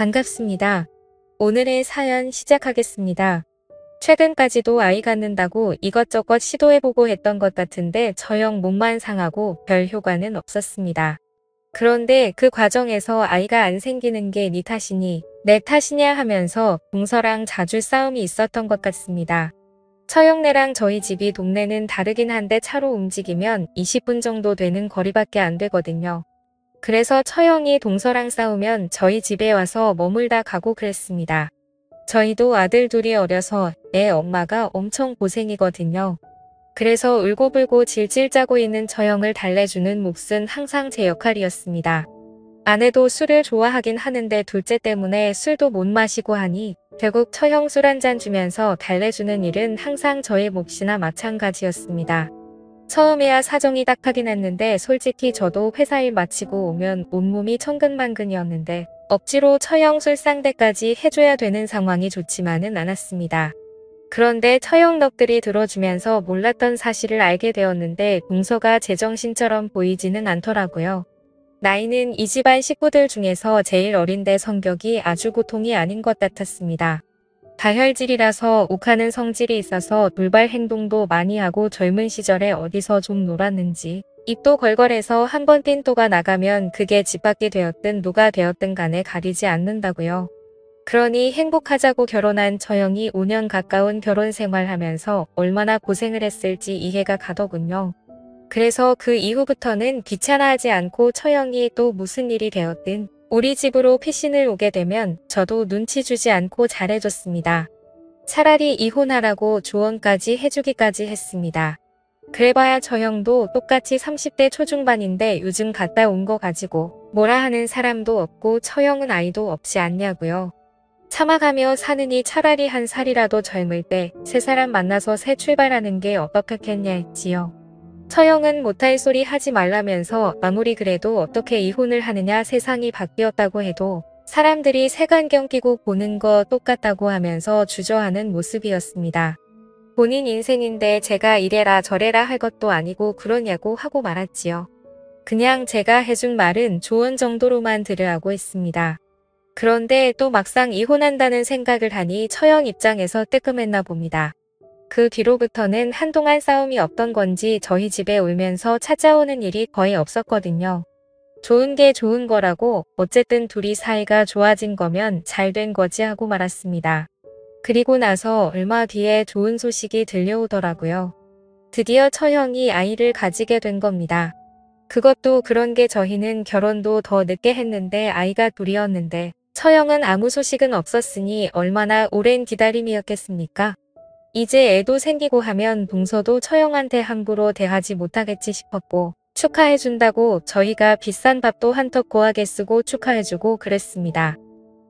반갑습니다. 오늘의 사연 시작하겠습니다. 최근까지도 아이 갖는다고 이것저것 시도해보고 했던 것 같은데 처형 몸만 상하고 별 효과는 없었습니다. 그런데 그 과정에서 아이가 안 생기는 게 네 탓이니 내 탓이냐 하면서 동서랑 자주 싸움이 있었던 것 같습니다. 처형네랑 저희 집이 동네는 다르긴 한데 차로 움직이면 20분 정도 되는 거리밖에 안 되거든요. 그래서 처형이 동서랑 싸우면 저희 집에 와서 머물다 가고 그랬습니다. 저희도 아들 둘이 어려서 애 엄마가 엄청 고생이거든요. 그래서 울고불고 질질 짜고 있는 처형을 달래주는 몫은 항상 제 역할이었습니다. 아내도 술을 좋아하긴 하는데 둘째 때문에 술도 못 마시고 하니 결국 처형 술 한 잔 주면서 달래주는 일은 항상 저의 몫이나 마찬가지였습니다. 처음에야 사정이 딱하긴 했는데 솔직히 저도 회사 일 마치고 오면 온몸이 천근만근이었는데 억지로 처형 술상대까지 해줘야 되는 상황이 좋지만은 않았습니다. 그런데 처형 넋들이 들어주면서 몰랐던 사실을 알게 되었는데 동서가 제정신처럼 보이지는 않더라고요. 나이는 이 집안 식구들 중에서 제일 어린데 성격이 아주 보통이 아닌 것 같았습니다. 다혈질이라서 욱하는 성질이 있어서 돌발 행동도 많이 하고 젊은 시절에 어디서 좀 놀았는지 입도 걸걸해서 한번 띵또가 나가면 그게 집 밖이 되었든 누가 되었든 간에 가리지 않는다고요. 그러니 행복하자고 결혼한 처형이 5년 가까운 결혼 생활하면서 얼마나 고생을 했을지 이해가 가더군요. 그래서 그 이후부터는 귀찮아하지 않고 처형이 또 무슨 일이 되었든 우리 집으로 피신을 오게 되면 저도 눈치 주지 않고 잘해줬습니다. 차라리 이혼하라고 조언까지 해주기까지 했습니다. 그래봐야 처형도 똑같이 30대 초중반인데 요즘 갔다 온 거 가지고 뭐라 하는 사람도 없고 처형은 아이도 없지 않냐고요. 참아가며 사느니 차라리 한 살이라도 젊을 때 새 사람 만나서 새 출발하는 게 어떻겠냐 했지요. 처형은 못할 소리 하지 말라면서 아무리 그래도 어떻게 이혼을 하느냐 세상이 바뀌었다고 해도 사람들이 색안경 끼고 보는 거 똑같다고 하면서 주저하는 모습이었습니다. 본인 인생인데 제가 이래라 저래라 할 것도 아니고 그러냐고 하고 말았지요. 그냥 제가 해준 말은 조언 정도로만 들으라고 했습니다. 그런데 또 막상 이혼한다는 생각을 하니 처형 입장에서 뜨끔했나 봅니다. 그 뒤로부터는 한동안 싸움이 없던 건지 저희 집에 울면서 찾아오는 일이 거의 없었거든요. 좋은 게 좋은 거라고 어쨌든 둘이 사이가 좋아진 거면 잘 된 거지 하고 말았습니다. 그리고 나서 얼마 뒤에 좋은 소식이 들려오더라고요. 드디어 처형이 아이를 가지게 된 겁니다. 그것도 그런 게 저희는 결혼도 더 늦게 했는데 아이가 둘이었는데 처형은 아무 소식은 없었으니 얼마나 오랜 기다림이었겠습니까? 이제 애도 생기고 하면 동서도 처형한테 함부로 대하지 못하겠지 싶었고 축하해준다고 저희가 비싼 밥도 한턱 고하게 쓰고 축하해주고 그랬습니다.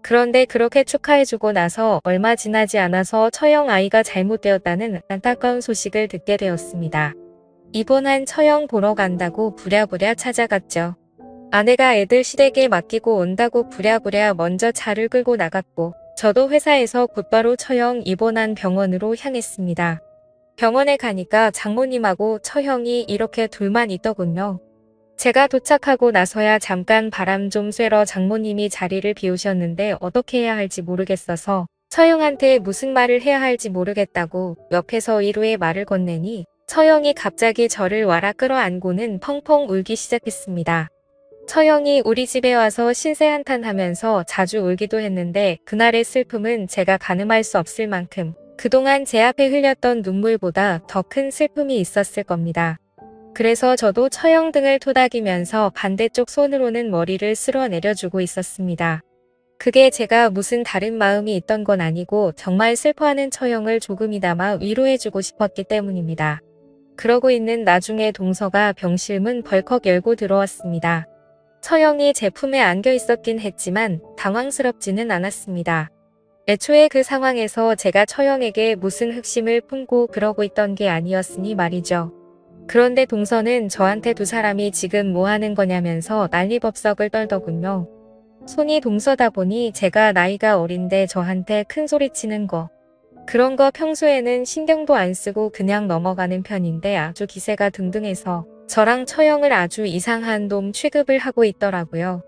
그런데 그렇게 축하해주고 나서 얼마 지나지 않아서 처형 아이가 잘못되었다는 안타까운 소식을 듣게 되었습니다. 입원한 처형 보러 간다고 부랴부랴 찾아갔죠. 아내가 애들 시댁에 맡기고 온다고 부랴부랴 먼저 차를 끌고 나갔고 저도 회사에서 곧바로 처형 입원한 병원으로 향했습니다. 병원에 가니까 장모님하고 처형이 이렇게 둘만 있더군요. 제가 도착하고 나서야 잠깐 바람 좀 쐬러 장모님이 자리를 비우셨는데 어떻게 해야 할지 모르겠어서 처형한테 무슨 말을 해야 할지 모르겠다고 옆에서 위로의 말을 건네니 처형이 갑자기 저를 와라 끌어안고는 펑펑 울기 시작했습니다. 처형이 우리 집에 와서 신세 한탄하면서 자주 울기도 했는데 그날의 슬픔은 제가 가늠할 수 없을 만큼 그동안 제 앞에 흘렸던 눈물보다 더 큰 슬픔이 있었을 겁니다. 그래서 저도 처형 등을 토닥이면서 반대쪽 손으로는 머리를 쓸어 내려주고 있었습니다. 그게 제가 무슨 다른 마음이 있던 건 아니고 정말 슬퍼하는 처형을 조금이나마 위로해주고 싶었기 때문입니다. 그러고 있는 나중에 동서가 병실문 벌컥 열고 들어왔습니다. 처형이 제 품에 안겨 있었긴 했지만 당황스럽지는 않았습니다. 애초에 그 상황에서 제가 처형에게 무슨 흑심을 품고 그러고 있던 게 아니었으니 말이죠. 그런데 동서는 저한테 두 사람이 지금 뭐 하는 거냐면서 난리법석을 떨더군요. 손이 동서다 보니 제가 나이가 어린데 저한테 큰 소리 치는 거. 그런 거 평소에는 신경도 안 쓰고 그냥 넘어가는 편인데 아주 기세가 등등해서 저랑 처형을 아주 이상한 놈 취급을 하고 있더라고요.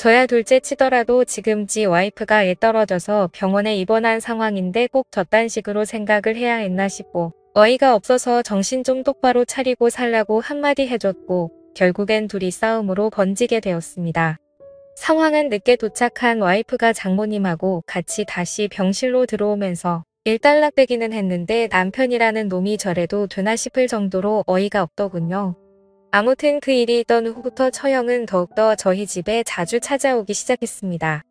저야 둘째 치더라도 지금 지 와이프가 애 떨어져서 병원에 입원한 상황인데 꼭 저딴 식으로 생각을 해야 했나 싶고 어이가 없어서 정신 좀 똑바로 차리고 살라고 한마디 해줬고 결국엔 둘이 싸움으로 번지게 되었습니다. 상황은 늦게 도착한 와이프가 장모님하고 같이 다시 병실로 들어오면서 일단락되기는 했는데 남편이라는 놈이 저래도 되나 싶을 정도로 어이가 없더군요. 아무튼 그 일이 있던 후부터 처형은 더욱더 저희 집에 자주 찾아오기 시작했습니다.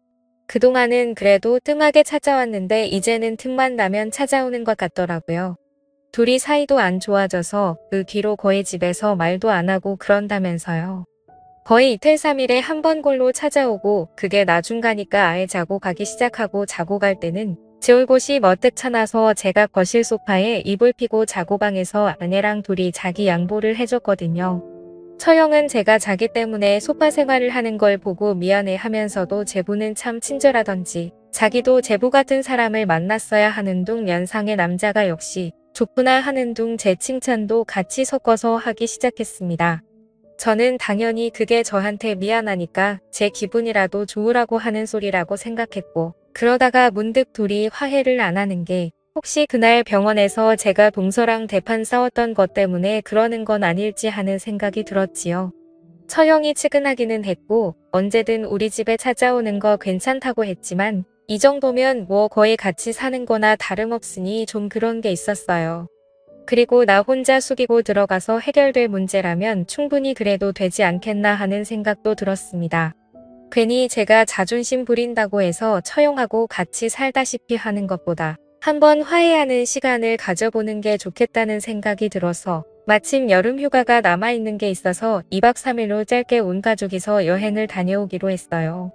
그동안은 그래도 뜸하게 찾아왔는데 이제는 틈만 나면 찾아오는 것 같더라고요. 둘이 사이도 안 좋아져서 그 뒤로 거의 집에서 말도 안 하고 그런다면서요. 거의 이틀 3일에 한 번 골로 찾아오고 그게 나중 가니까 아예 자고 가기 시작하고 자고 갈 때는 제 얼굴이 머뜩 차나서 제가 거실 소파에 이불 피고 자고 방에서 아내랑 둘이 자기 양보를 해줬거든요. 처형은 제가 자기 때문에 소파 생활을 하는 걸 보고 미안해 하면서도 제부는 참 친절하던지 자기도 제부 같은 사람을 만났어야 하는 둥 연상의 남자가 역시 좋구나 하는 둥 제 칭찬도 같이 섞어서 하기 시작했습니다. 저는 당연히 그게 저한테 미안하니까 제 기분이라도 좋으라고 하는 소리라고 생각했고 그러다가 문득 둘이 화해를 안 하는 게 혹시 그날 병원에서 제가 동서랑 대판 싸웠던 것 때문에 그러는 건 아닐지 하는 생각이 들었지요. 처형이 측은하기는 했고 언제든 우리 집에 찾아오는 거 괜찮다고 했지만 이 정도면 뭐 거의 같이 사는 거나 다름없으니 좀 그런 게 있었어요. 그리고 나 혼자 숙이고 들어가서 해결될 문제라면 충분히 그래도 되지 않겠나 하는 생각도 들었습니다. 괜히 제가 자존심 부린다고 해서 처형하고 같이 살다시피 하는 것보다 한번 화해하는 시간을 가져보는 게 좋겠다는 생각이 들어서 마침 여름 휴가가 남아있는 게 있어서 2박 3일로 짧게 온 가족이서 여행을 다녀오기로 했어요.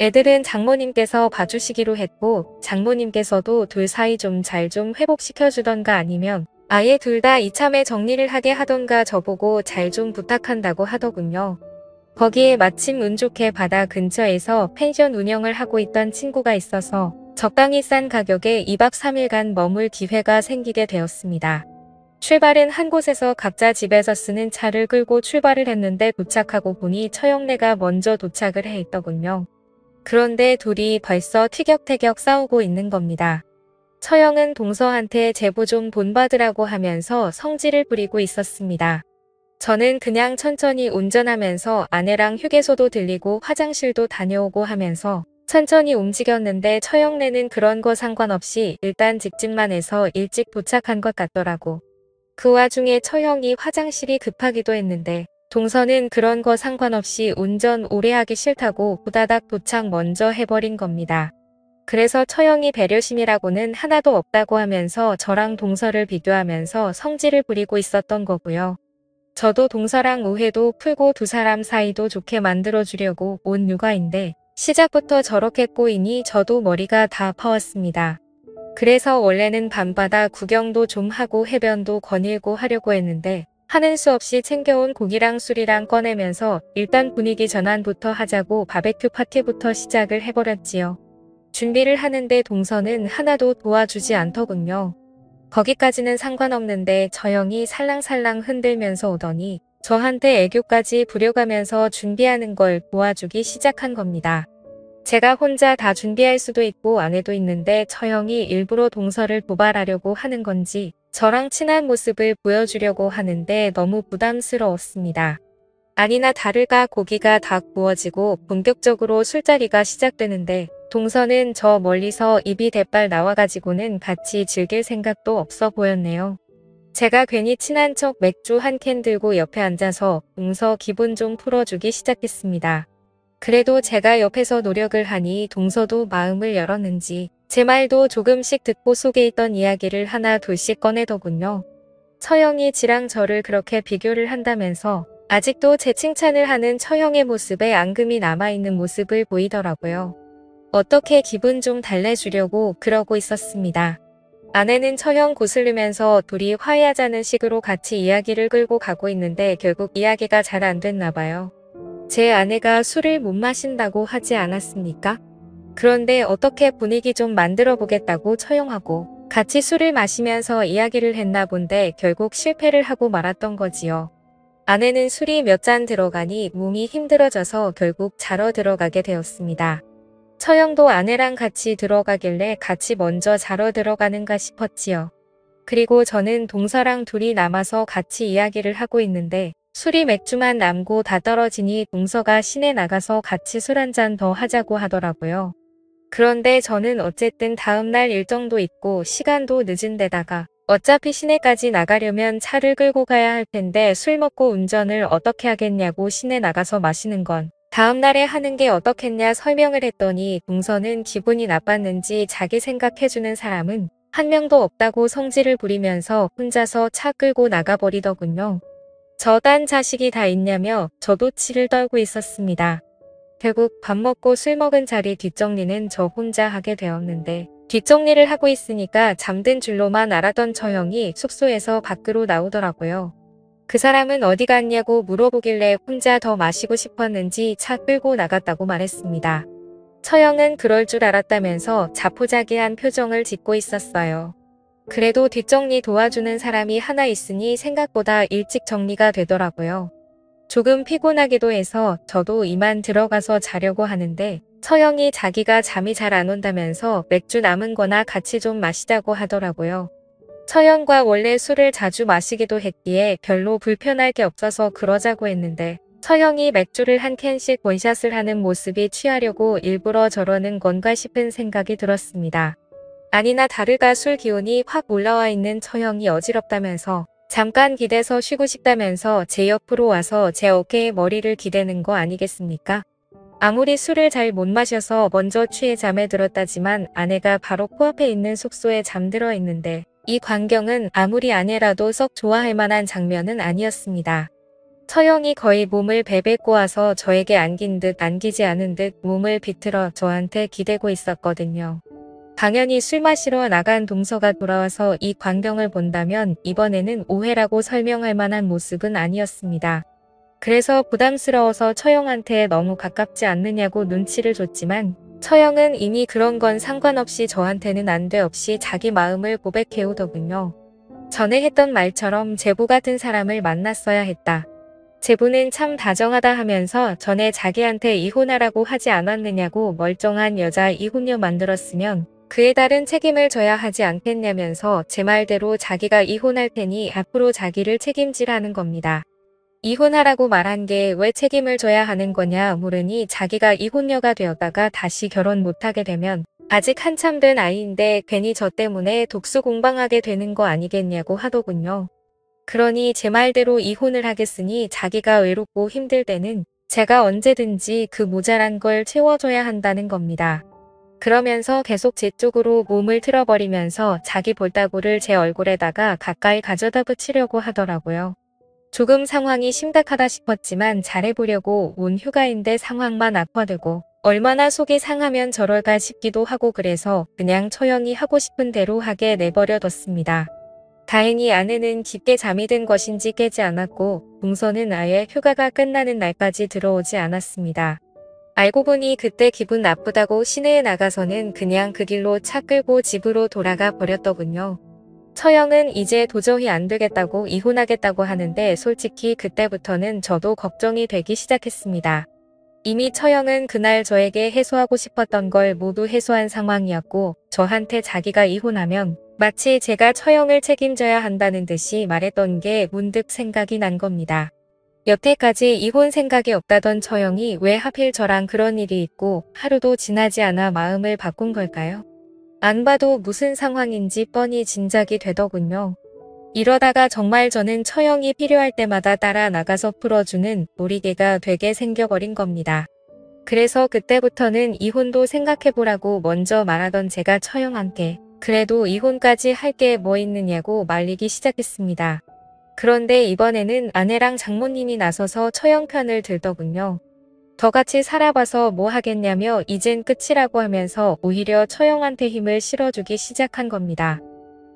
애들은 장모님께서 봐주시기로 했고 장모님께서도 둘 사이 좀 잘 좀 회복시켜주던가 아니면 아예 둘 다 이참에 정리를 하게 하던가 저보고 잘 좀 부탁한다고 하더군요. 거기에 마침 운 좋게 바다 근처에서 펜션 운영을 하고 있던 친구가 있어서 적당히 싼 가격에 2박 3일간 머물 기회가 생기게 되었습니다. 출발은 한 곳에서 각자 집에서 쓰는 차를 끌고 출발을 했는데 도착하고 보니 처형네가 먼저 도착을 해 있더군요. 그런데 둘이 벌써 티격태격 싸우고 있는 겁니다. 처형은 동서한테 제보 좀 본받으라고 하면서 성질을 부리고 있었습니다. 저는 그냥 천천히 운전하면서 아내랑 휴게소도 들리고 화장실도 다녀오고 하면서 천천히 움직였는데 처형네는 그런 거 상관없이 일단 직진만 해서 일찍 도착한 것 같더라고. 그 와중에 처형이 화장실이 급하기도 했는데 동서는 그런 거 상관없이 운전 오래 하기 싫다고 후다닥 도착 먼저 해버린 겁니다. 그래서 처형이 배려심이라고는 하나도 없다고 하면서 저랑 동서를 비교하면서 성질을 부리고 있었던 거고요. 저도 동서랑 오해도 풀고 두 사람 사이도 좋게 만들어주려고 온 육아인데 시작부터 저렇게 꼬이니 저도 머리가 다 아파왔습니다. 그래서 원래는 밤바다 구경도 좀 하고 해변도 거닐고 하려고 했는데 하는 수 없이 챙겨온 고기랑 술이랑 꺼내면서 일단 분위기 전환부터 하자고 바베큐 파티부터 시작을 해버렸지요. 준비를 하는데 동서는 하나도 도와주지 않더군요. 거기까지는 상관없는데 처형이 살랑살랑 흔들면서 오더니 저한테 애교까지 부려가면서 준비하는 걸 도와주기 시작한 겁니다. 제가 혼자 다 준비할 수도 있고 안 해도 있는데 처형이 일부러 동서를 도발하려고 하는 건지 저랑 친한 모습을 보여주려고 하는데 너무 부담스러웠습니다. 아니나 다를까 고기가 다 구워지고 본격적으로 술자리가 시작되는데 동서는 저 멀리서 입이 대빨 나와가지고는 같이 즐길 생각도 없어 보였네요. 제가 괜히 친한 척 맥주 한 캔 들고 옆에 앉아서 동서 기분 좀 풀어주기 시작했습니다. 그래도 제가 옆에서 노력을 하니 동서도 마음을 열었는지 제 말도 조금씩 듣고 속에 있던 이야기를 하나 둘씩 꺼내더군요. 처형이 지랑 저를 그렇게 비교를 한다면서 아직도 제 칭찬을 하는 처형의 모습에 앙금이 남아있는 모습을 보이더라고요. 어떻게 기분 좀 달래주려고 그러고 있었습니다. 아내는 처형 고슬르면서 둘이 화해하자는 식으로 같이 이야기를 끌고 가고 있는데 결국 이야기가 잘 안 됐나 봐요. 제 아내가 술을 못 마신다고 하지 않았습니까? 그런데 어떻게 분위기 좀 만들어 보겠다고 처형하고 같이 술을 마시면서 이야기를 했나 본데 결국 실패를 하고 말았던 거지요. 아내는 술이 몇 잔 들어가니 몸이 힘들어져서 결국 자러 들어가게 되었습니다. 처형도 아내랑 같이 들어가길래 같이 먼저 자러 들어가는가 싶었지요. 그리고 저는 동서랑 둘이 남아서 같이 이야기를 하고 있는데 술이 맥주만 남고 다 떨어지니 동서가 시내 나가서 같이 술 한 잔 더 하자고 하더라고요. 그런데 저는 어쨌든 다음날 일정도 있고 시간도 늦은 데다가 어차피 시내까지 나가려면 차를 끌고 가야 할 텐데 술 먹고 운전을 어떻게 하겠냐고 시내 나가서 마시는 건 다음날에 하는 게 어떻겠냐 설명을 했더니 동서는 기분이 나빴는지 자기 생각해주는 사람은 한 명도 없다고 성질을 부리면서 혼자서 차 끌고 나가버리더군요. 저 딴 자식이 다 있냐며 저도 치를 떨고 있었습니다. 결국 밥 먹고 술 먹은 자리 뒷정리는 저 혼자 하게 되었는데 뒷정리를 하고 있으니까 잠든 줄로만 알았던 처형이 숙소에서 밖으로 나오더라고요. 그 사람은 어디 갔냐고 물어보길래 혼자 더 마시고 싶었는지 차 끌고 나갔다고 말했습니다. 처형은 그럴 줄 알았다면서 자포자기한 표정을 짓고 있었어요. 그래도 뒷정리 도와주는 사람이 하나 있으니 생각보다 일찍 정리가 되더라고요. 조금 피곤하기도 해서 저도 이만 들어가서 자려고 하는데 처형이 자기가 잠이 잘 안 온다면서 맥주 남은 거나 같이 좀 마시자고 하더라고요. 처형과 원래 술을 자주 마시기도 했기에 별로 불편할 게 없어서 그러자고 했는데 처형이 맥주를 한 캔씩 원샷을 하는 모습이 취하려고 일부러 저러는 건가 싶은 생각이 들었습니다. 아니나 다를까 술 기운이 확 올라와 있는 처형이 어지럽다면서 잠깐 기대서 쉬고 싶다면서 제 옆으로 와서 제 어깨에 머리를 기대는 거 아니겠습니까? 아무리 술을 잘 못 마셔서 먼저 취해 잠에 들었다지만 아내가 바로 코앞에 있는 숙소에 잠들어 있는데 이 광경은 아무리 아내라도 썩 좋아할 만한 장면은 아니었습니다. 처형이 거의 몸을 베베 꼬아서 저에게 안긴 듯 안기지 않은 듯 몸을 비틀어 저한테 기대고 있었거든요. 당연히 술 마시러 나간 동서가 돌아와서 이 광경을 본다면 이번에는 오해라고 설명할 만한 모습은 아니었습니다. 그래서 부담스러워서 처형한테 너무 가깝지 않느냐고 눈치를 줬지만 처형은 이미 그런 건 상관없이 저한테는 안돼 없이 자기 마음을 고백해오더군요. 전에 했던 말처럼 제부 같은 사람을 만났어야 했다. 제부는 참 다정하다 하면서 전에 자기한테 이혼하라고 하지 않았느냐고 멀쩡한 여자 이혼녀 만들었으면 그에 따른 책임을 져야 하지 않겠냐면서 제 말대로 자기가 이혼할 테니 앞으로 자기를 책임지라는 겁니다. 이혼하라고 말한 게 왜 책임을 져야 하는 거냐 물으니 자기가 이혼녀가 되었다가 다시 결혼 못하게 되면 아직 한참 된 아이인데 괜히 저 때문에 독수공방하게 되는 거 아니겠냐고 하더군요. 그러니 제 말대로 이혼을 하겠으니 자기가 외롭고 힘들 때는 제가 언제든지 그 모자란 걸 채워줘야 한다는 겁니다. 그러면서 계속 제 쪽으로 몸을 틀어버리면서 자기 볼따구를 제 얼굴에다가 가까이 가져다 붙이려고 하더라고요. 조금 상황이 심각하다 싶었지만 잘해보려고 온 휴가인데 상황만 악화되고 얼마나 속이 상하면 저럴까 싶기도 하고 그래서 그냥 처형이 하고 싶은 대로 하게 내버려뒀습니다. 다행히 아내는 깊게 잠이 든 것인지 깨지 않았고 동서는 아예 휴가가 끝나는 날까지 들어오지 않았습니다. 알고 보니 그때 기분 나쁘다고 시내에 나가서는 그냥 그 길로 차 끌고 집으로 돌아가 버렸더군요. 처형은 이제 도저히 안 되겠다고 이혼하겠다고 하는데 솔직히 그때부터는 저도 걱정이 되기 시작했습니다. 이미 처형은 그날 저에게 해소하고 싶었던 걸 모두 해소한 상황이었고 저한테 자기가 이혼하면 마치 제가 처형을 책임져야 한다는 듯이 말했던 게 문득 생각이 난 겁니다. 여태까지 이혼 생각이 없다던 처형이 왜 하필 저랑 그런 일이 있고 하루도 지나지 않아 마음을 바꾼 걸까요? 안 봐도 무슨 상황인지 뻔히 짐작이 되더군요. 이러다가 정말 저는 처형이 필요할 때마다 따라 나가서 풀어주는 놀이개가 되게 생겨버린 겁니다. 그래서 그때부터는 이혼도 생각해보라고 먼저 말하던 제가 처형한테 그래도 이혼까지 할 게 뭐 있느냐고 말리기 시작했습니다. 그런데 이번에는 아내랑 장모님이 나서서 처형 편을 들더군요. 더 같이 살아봐서 뭐 하겠냐며 이젠 끝이라고 하면서 오히려 처형한테 힘을 실어주기 시작한 겁니다.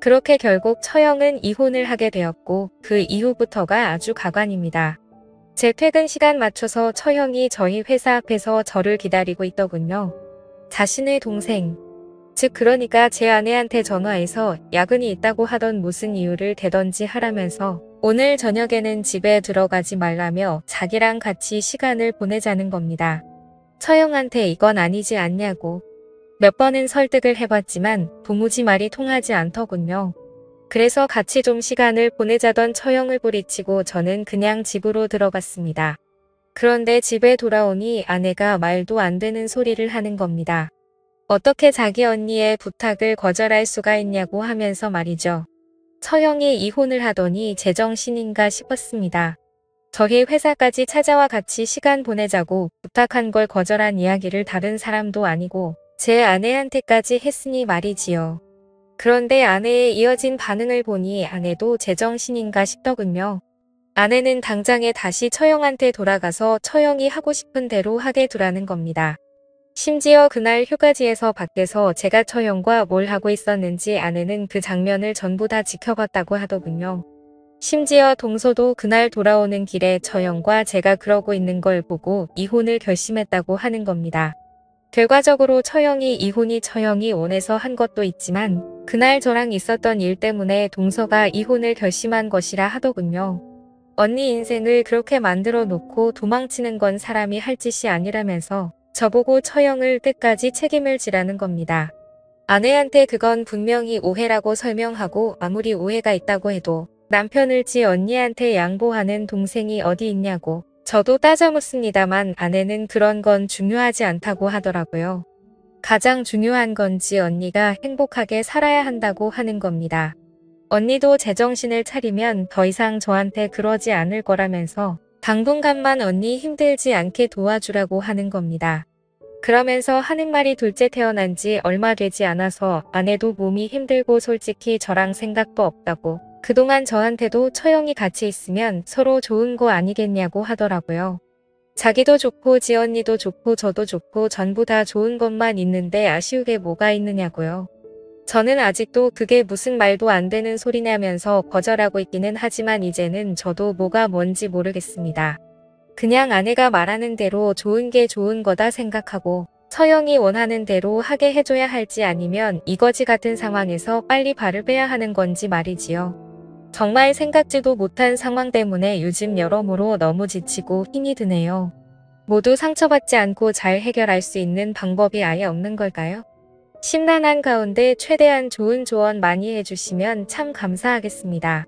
그렇게 결국 처형은 이혼을 하게 되었고 그 이후부터가 아주 가관입니다. 제 퇴근 시간 맞춰서 처형이 저희 회사 앞에서 저를 기다리고 있더군요. 자신의 동생, 즉 그러니까 제 아내한테 전화해서 야근이 있다고 하던 무슨 이유를 대던지 하라면서 오늘 저녁에는 집에 들어가지 말라며 자기랑 같이 시간을 보내자는 겁니다. 처형한테 이건 아니지 않냐고 몇 번은 설득을 해봤지만 도무지 말이 통하지 않더군요. 그래서 같이 좀 시간을 보내자던 처형을 뿌리치고 저는 그냥 집으로 들어갔습니다. 그런데 집에 돌아오니 아내가 말도 안 되는 소리를 하는 겁니다. 어떻게 자기 언니의 부탁을 거절할 수가 있냐고 하면서 말이죠. 처형이 이혼을 하더니 제정신인가 싶었습니다. 저희 회사까지 찾아와 같이 시간 보내자고 부탁한 걸 거절한 이야기를 다른 사람도 아니고 제 아내한테까지 했으니 말이지요. 그런데 아내의 이어진 반응을 보니 아내도 제정신인가 싶더군요. 아내는 당장에 다시 처형한테 돌아가서 처형이 하고 싶은 대로 하게 두라는 겁니다. 심지어 그날 휴가지에서 밖에서 제가 처형과 뭘 하고 있었는지 아내는 그 장면을 전부 다 지켜봤다고 하더군요. 심지어 동서도 그날 돌아오는 길에 처형과 제가 그러고 있는 걸 보고 이혼을 결심했다고 하는 겁니다. 결과적으로 처형이 원해서 한 것도 있지만 그날 저랑 있었던 일 때문에 동서가 이혼을 결심한 것이라 하더군요. 언니 인생을 그렇게 만들어 놓고 도망치는 건 사람이 할 짓이 아니라면서 저보고 처형을 끝까지 책임을 지라는 겁니다. 아내한테 그건 분명히 오해라고 설명하고 아무리 오해가 있다고 해도 남편을 지 언니한테 양보하는 동생이 어디 있냐고 저도 따져 묻습니다만 아내는 그런 건 중요하지 않다고 하더라고요. 가장 중요한 건지 언니가 행복하게 살아야 한다고 하는 겁니다. 언니도 제정신을 차리면 더 이상 저한테 그러지 않을 거라면서 당분간만 언니 힘들지 않게 도와주라고 하는 겁니다. 그러면서 하는 말이 둘째 태어난 지 얼마 되지 않아서 아내도 몸이 힘들고 솔직히 저랑 생각도 없다고 그동안 저한테도 처형이 같이 있으면 서로 좋은 거 아니겠냐고 하더라고요. 자기도 좋고 지언니도 좋고 저도 좋고 전부 다 좋은 것만 있는데 아쉬우게 뭐가 있느냐고요. 저는 아직도 그게 무슨 말도 안 되는 소리냐면서 거절하고 있기는 하지만 이제는 저도 뭐가 뭔지 모르겠습니다. 그냥 아내가 말하는 대로 좋은 게 좋은 거다 생각하고 처형이 원하는 대로 하게 해줘야 할지 아니면 이거지 같은 상황에서 빨리 발을 빼야 하는 건지 말이지요. 정말 생각지도 못한 상황 때문에 요즘 여러모로 너무 지치고 힘이 드네요. 모두 상처받지 않고 잘 해결할 수 있는 방법이 아예 없는 걸까요? 심란한 가운데 최대한 좋은 조언 많이 해주시면 참 감사하겠습니다.